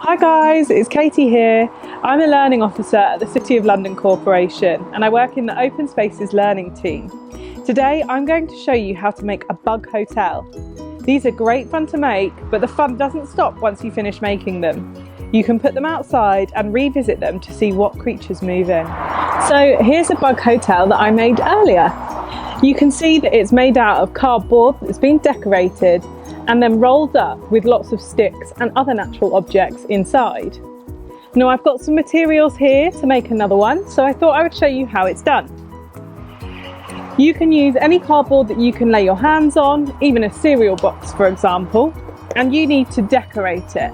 Hi guys, it's Katie here. I'm a learning officer at the City of London Corporation and I work in the Open Spaces Learning team. Today I'm going to show you how to make a bug hotel. These are great fun to make, but the fun doesn't stop once you finish making them. You can put them outside and revisit them to see what creatures move in. So here's a bug hotel that I made earlier. You can see that it's made out of cardboard that's been decorated and then rolled up with lots of sticks and other natural objects inside. Now I've got some materials here to make another one, so I thought I would show you how it's done. You can use any cardboard that you can lay your hands on, even a cereal box for example, and you need to decorate it.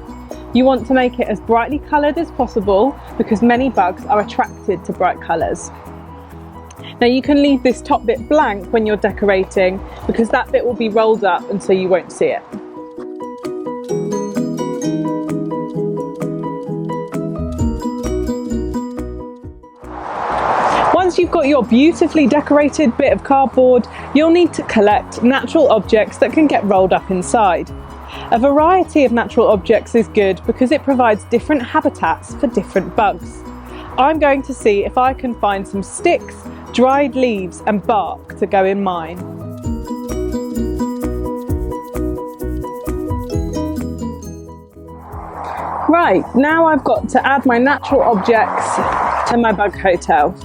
You want to make it as brightly coloured as possible because many bugs are attracted to bright colours. Now you can leave this top bit blank when you're decorating because that bit will be rolled up and so you won't see it. Once you've got your beautifully decorated bit of cardboard, you'll need to collect natural objects that can get rolled up inside. A variety of natural objects is good because it provides different habitats for different bugs. I'm going to see if I can find some sticks, dried leaves and bark to go in mine. Right, now I've got to add my natural objects to my bug hotel.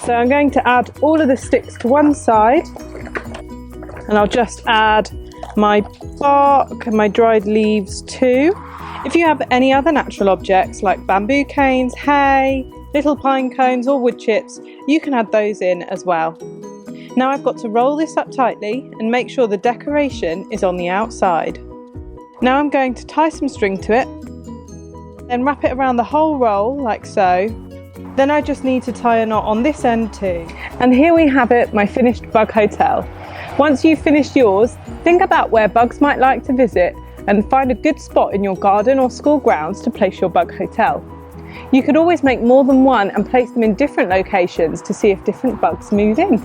So I'm going to add all of the sticks to one side and I'll just add my bark and my dried leaves too. If you have any other natural objects like bamboo canes, hay, little pine cones or wood chips, you can add those in as well. Now I've got to roll this up tightly and make sure the decoration is on the outside. Now I'm going to tie some string to it, then wrap it around the whole roll like so. Then I just need to tie a knot on this end too. And here we have it, my finished bug hotel. Once you've finished yours, think about where bugs might like to visit and find a good spot in your garden or school grounds to place your bug hotel. You could always make more than one and place them in different locations to see if different bugs move in.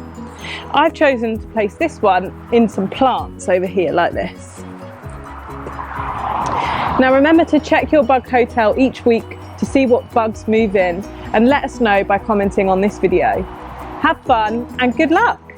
I've chosen to place this one in some plants over here like this. Now remember to check your bug hotel each week to see what bugs move in and let us know by commenting on this video. Have fun and good luck!